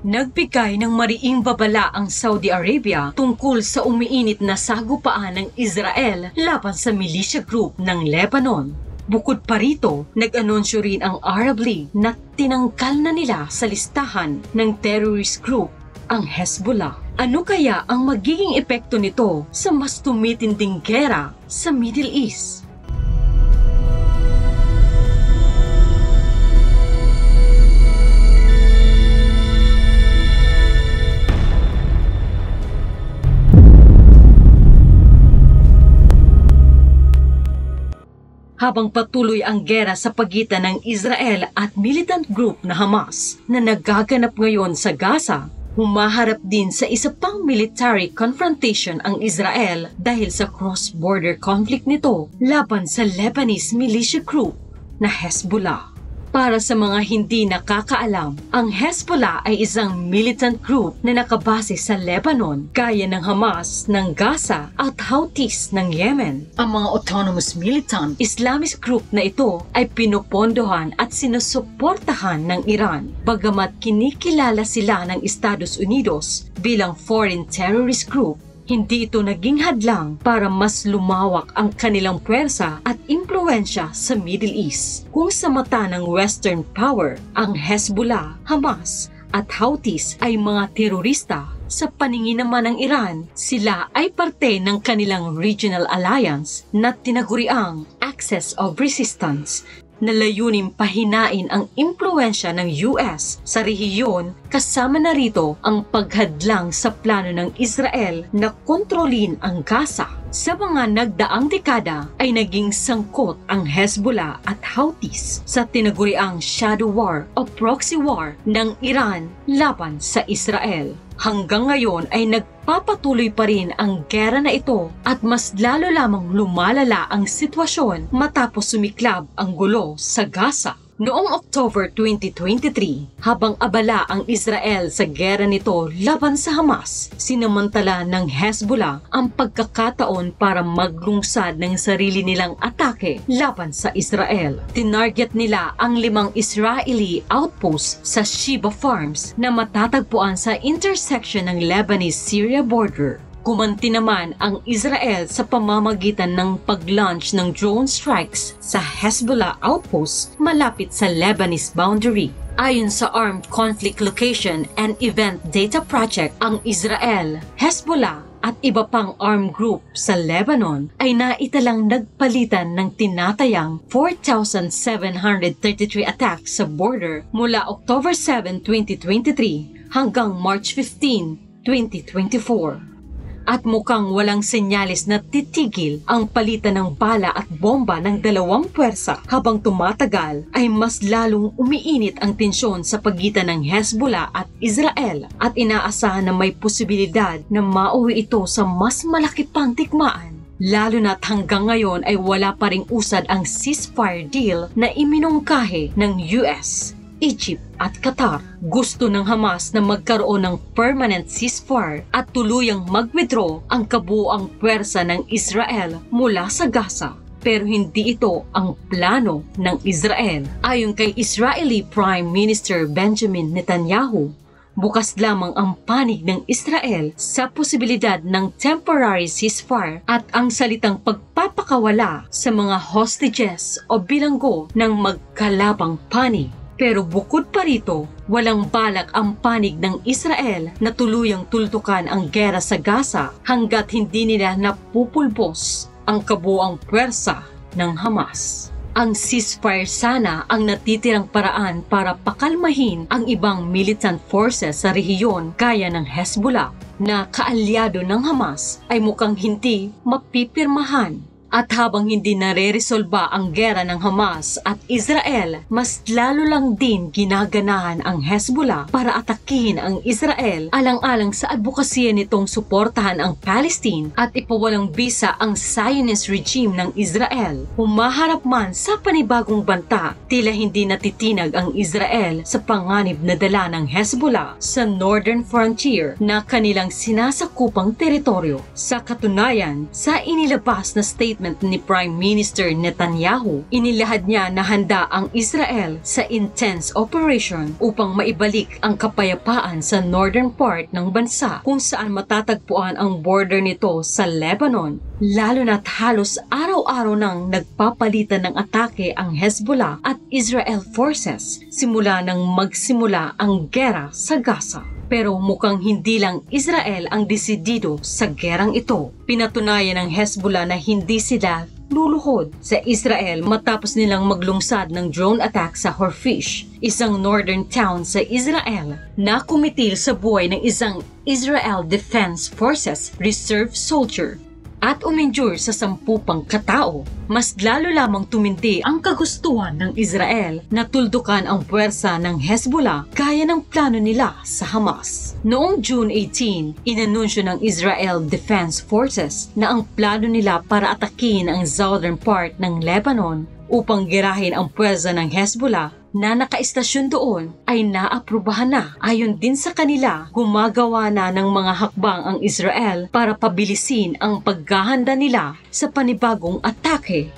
Nagbigay ng mariing babala ang Saudi Arabia tungkol sa umiinit na sagupaan ng Israel laban sa militia group ng Lebanon. Bukod pa rito, nag-anunsyo rin ang Arab League na tinanggal na nila sa listahan ng terrorist group ang Hezbollah. Ano kaya ang magiging epekto nito sa mas tumitinding gera sa Middle East? Habang patuloy ang gera sa pagitan ng Israel at militant group na Hamas na nagaganap ngayon sa Gaza, humaharap din sa isa pang military confrontation ang Israel dahil sa cross-border conflict nito laban sa Lebanese militia group na Hezbollah. Para sa mga hindi nakakaalam, ang Hezbollah ay isang militant group na nakabase sa Lebanon, gaya ng Hamas ng Gaza at Houthis ng Yemen. Ang mga autonomous militant Islamist group na ito ay pinupondohan at sinusuportahan ng Iran, bagamat kinikilala sila ng Estados Unidos bilang foreign terrorist group. Hindi ito naging hadlang para mas lumawak ang kanilang puwersa at impluensya sa Middle East. Kung sa mata ng Western power, ang Hezbollah, Hamas at Houthis ay mga terorista, sa paningin naman ng Iran, sila ay parte ng kanilang regional alliance na tinaguriang Axis of Resistance, na layunin pahinain ang impluensya ng US sa rehiyon, kasama na rito ang paghadlang sa plano ng Israel na kontrolin ang Gaza. Sa mga nagdaang dekada ay naging sangkot ang Hezbollah at Houthis sa tinaguriang shadow war o proxy war ng Iran laban sa Israel. Hanggang ngayon ay nagpapatuloy pa rin ang gera na ito at mas lalo lamang lumalala ang sitwasyon matapos sumiklab ang gulo sa Gaza. Noong October 2023, habang abala ang Israel sa gera nito laban sa Hamas, sinamantala ng Hezbollah ang pagkakataon para maglungsad ng sarili nilang atake laban sa Israel. Tinarget nila ang 5 Israeli outposts sa Sheba Farms na matatagpuan sa intersection ng Lebanese-Syria border. Kumanti naman ang Israel sa pamamagitan ng pag-launch ng drone strikes sa Hezbollah outposts malapit sa Lebanese boundary. Ayon sa Armed Conflict Location and Event Data Project, ang Israel, Hezbollah at iba pang armed group sa Lebanon ay naitalang nagpalitan ng tinatayang 4,733 attacks sa border mula October 7, 2023 hanggang March 15, 2024. At mukhang walang senyalis na titigil ang palitan ng bala at bomba ng dalawang puwersa. Habang tumatagal ay mas lalong umiinit ang tensyon sa pagitan ng Hezbollah at Israel at inaasahan na may posibilidad na mauwi ito sa mas malaki pang tikmaan. Lalo na't hanggang ngayon ay wala pa ring usad ang ceasefire deal na iminungkahi ng US, Egypt at Qatar. Gusto ng Hamas na magkaroon ng permanent ceasefire at tuluyang mag-withdraw ang kabuuang puwersa ng Israel mula sa Gaza. Pero hindi ito ang plano ng Israel. Ayon kay Israeli Prime Minister Benjamin Netanyahu, bukas lamang ang panig ng Israel sa posibilidad ng temporary ceasefire at ang salitang pagpapakawala sa mga hostages o bilanggo ng magkalabang panig. Pero bukod pa rito, walang balak ang panig ng Israel na tuluyang tultukan ang gera sa Gaza hanggat hindi nila napupulbos ang kabuuang puwersa ng Hamas. Ang ceasefire sana ang natitirang paraan para pakalmahin ang ibang militant forces sa rehiyon gaya ng Hezbollah na kaalyado ng Hamas ay mukhang hindi mapipirmahan. At habang hindi nare-resolba ang gera ng Hamas at Israel, mas lalo lang din ginaganahan ang Hezbollah para atakihin ang Israel alang-alang sa advokasya nitong suportahan ang Palestine at ipawalang bisa ang Zionist regime ng Israel. Humaharap man sa panibagong banta, tila hindi natitinag ang Israel sa panganib na dala ng Hezbollah sa northern frontier na kanilang sinasakupang teritoryo. Sa katunayan, sa inilabas na statement statement ni Prime Minister Netanyahu, inilahad niya na handa ang Israel sa intense operation upang maibalik ang kapayapaan sa northern part ng bansa kung saan matatagpuan ang border nito sa Lebanon, lalo na't halos araw-araw nang nagpapalitan ng atake ang Hezbollah at Israel forces simula nang magsimula ang gera sa Gaza. Pero mukhang hindi lang Israel ang desidido sa gerang ito. Pinatunayan ng Hezbollah na hindi sila luluhod sa Israel matapos nilang maglungsad ng drone attack sa Horfish, isang northern town sa Israel na kumitil sa buhay ng isang Israel Defense Forces reserve soldier at uminjure sa 10 pang katao. Mas lalo lamang tumindi ang kagustuhan ng Israel na tuldukan ang puwersa ng Hezbollah gaya ng plano nila sa Hamas. Noong June 18, inanunsyo ng Israel Defense Forces na ang plano nila para atakin ang southern part ng Lebanon upang girahin ang puwersa ng Hezbollah na nakaistasyon doon ay naaprubahan na. Ayon din sa kanila, gumagawa na ng mga hakbang ang Israel para pabilisin ang paghahanda nila sa panibagong atake.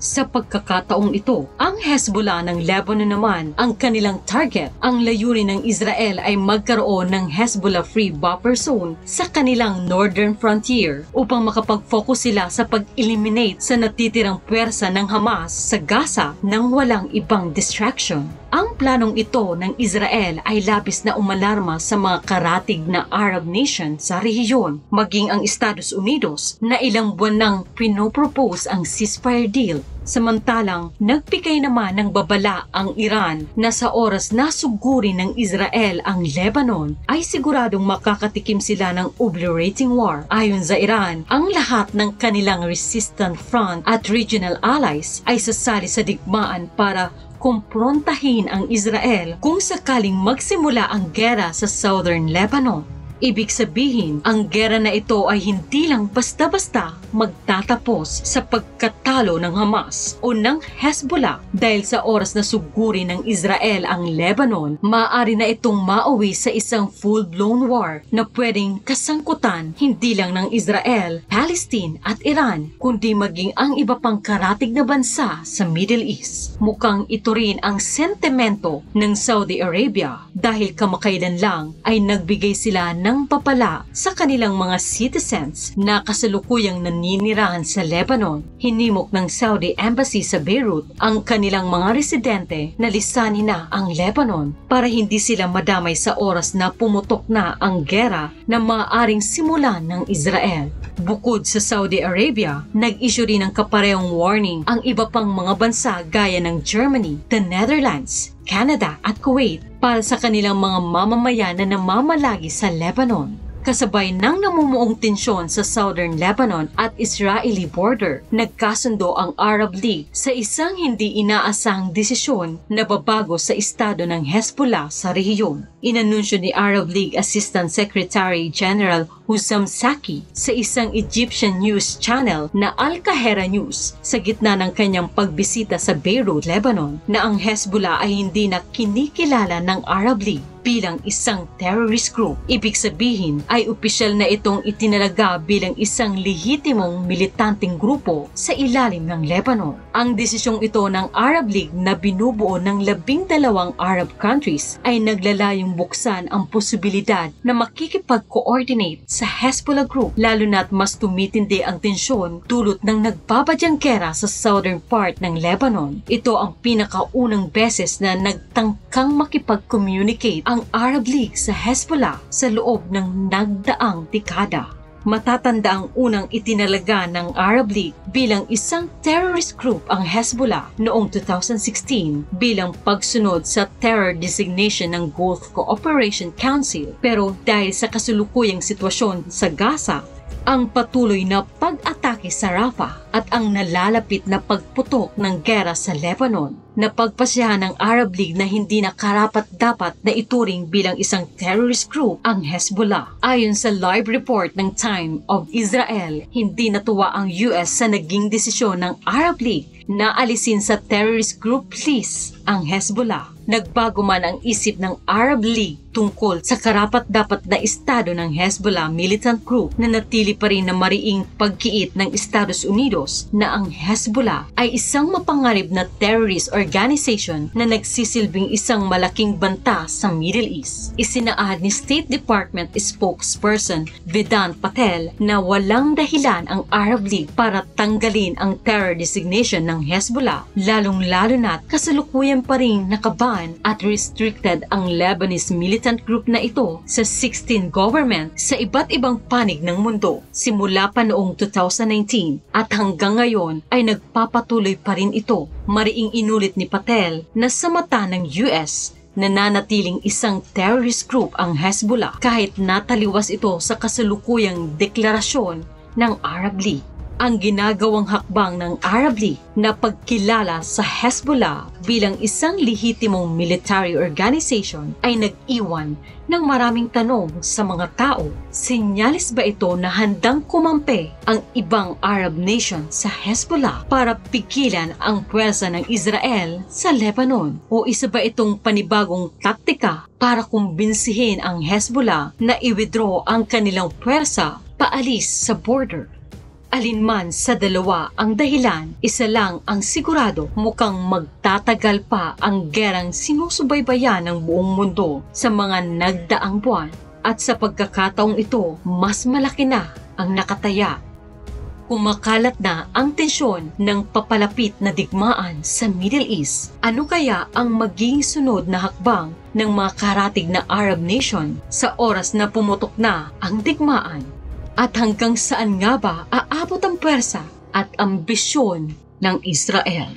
Sa pagkakataong ito, ang Hezbollah ng Lebanon naman ang kanilang target. Ang layunin ng Israel ay magkaroon ng Hezbollah-free buffer zone sa kanilang northern frontier upang makapag-focus sila sa pag-eliminate sa natitirang puwersa ng Hamas sa Gaza nang walang ibang distraction. Ang planong ito ng Israel ay labis na umalarma sa mga karatig na Arab nation sa rehiyon, maging ang Estados Unidos na ilang buwan nang pinopropose ang ceasefire deal. Samantalang, nagbigay naman ng babala ang Iran na sa oras na sugurin ng Israel ang Lebanon ay siguradong makakatikim sila ng obliterating war. Ayon sa Iran, ang lahat ng kanilang resistant front at regional allies ay sasali sa digmaan para kumprontahin ang Israel kung sakaling magsimula ang gera sa southern Lebanon. Ibig sabihin, ang gera na ito ay hindi lang basta-basta magtatapos sa pagkatalo ng Hamas o ng Hezbollah dahil sa oras na sugurin ng Israel ang Lebanon, maaari na itong mauwi sa isang full-blown war na pwedeng kasangkutan hindi lang ng Israel, Palestine at Iran, kundi maging ang iba pang karatig na bansa sa Middle East. Mukhang ito rin ang sentimento ng Saudi Arabia dahil kamakailan lang ay nagbigay sila ng papala sa kanilang mga citizens na kasalukuyang naninirahan sa Lebanon. Hinimok ng Saudi Embassy sa Beirut ang kanilang mga residente na lisanin na ang Lebanon para hindi sila madamay sa oras na pumutok na ang gera na maaaring simulan ng Israel. Bukod sa Saudi Arabia, nag-issue rin ng kaparehong warning ang iba pang mga bansa gaya ng Germany, the Netherlands, Canada at Kuwait para sa kanilang mga mamamayan na namamalagi sa Lebanon. Kasabay ng namumuong tensyon sa southern Lebanon at Israeli border, nagkasundo ang Arab League sa isang hindi inaasahang desisyon na babago sa estado ng Hezbollah sa rehiyon. Inanunsyo ni Arab League Assistant Secretary General Hussam Zaki sa isang Egyptian news channel na Al Qahera News sa gitna ng kanyang pagbisita sa Beirut, Lebanon, na ang Hezbollah ay hindi na kinikilala ng Arab League bilang isang terrorist group. Ibig sabihin ay opisyal na itong itinalaga bilang isang lehitimong militanteng grupo sa ilalim ng Lebanon. Ang desisyong ito ng Arab League na binubuo ng 12 Arab countries ay naglalayong buksan ang posibilidad na makikipag-coordinate sa Hezbollah group, lalo na't mas tumitindi ang tensyon dulot ng nagbabadyang gera sa southern part ng Lebanon. Ito ang pinakaunang beses na nagtangkang makipag-communicate ang Arab League sa Hezbollah sa loob ng nagdaang dekada. Matatanda ang unang itinalaga ng Arab League bilang isang terrorist group ang Hezbollah noong 2016 bilang pagsunod sa terror designation ng Gulf Cooperation Council. Pero dahil sa kasulukuyang sitwasyon sa Gaza, ang patuloy na pag-atake sa Rafah at ang nalalapit na pagputok ng gera sa Lebanon, napagpasyahan ng Arab League na hindi na karapat-dapat na ituring bilang isang terrorist group ang Hezbollah. Ayon sa live report ng Time of Israel, hindi natuwa ang US sa naging desisyon ng Arab League na alisin sa terrorist group list ang Hezbollah. Nagbago man ang isip ng Arab League tungkol sa karapat-dapat na estado ng Hezbollah militant group, na natili pa rin na mariing pagkiit ng Estados Unidos na ang Hezbollah ay isang mapanganib na terrorist organization na nagsisilbing isang malaking banta sa Middle East. Isinaad ni State Department spokesperson Vedant Patel na walang dahilan ang Arab League para tanggalin ang terror designation ng Hezbollah, lalong-lalo na't kasalukuyan pa rin nakaban at restricted ang Lebanese militant group na ito sa 16 government sa iba't ibang panig ng mundo simula pa noong 2019, at hanggang ngayon ay nagpapatuloy pa rin ito. Mariing inulit ni Patel na sa mata ng US, nananatiling isang terrorist group ang Hezbollah kahit nataliwas ito sa kasalukuyang deklarasyon ng Arab League. Ang ginagawang hakbang ng Arab League na pagkilala sa Hezbollah bilang isang lehitimong military organization ay nag-iwan ng maraming tanong sa mga tao. Senyales ba ito na handang kumampi ang ibang Arab nation sa Hezbollah para pigilan ang pwersa ng Israel sa Lebanon? O isa ba itong panibagong taktika para kumbinsihin ang Hezbollah na i-withdraw ang kanilang pwersa paalis sa border? Alinman sa dalawa ang dahilan, isa lang ang sigurado, mukhang magtatagal pa ang gerang sinusubaybayan ng buong mundo sa mga nagdaang buwan, at sa pagkakataong ito, mas malaki na ang nakataya. Kumakalat na ang tensyon ng papalapit na digmaan sa Middle East. Ano kaya ang magiging sunod na hakbang ng mga karatig na Arab nation sa oras na pumutok na ang digmaan? At hanggang saan nga ba aabot ang pwersa at ambisyon ng Israel?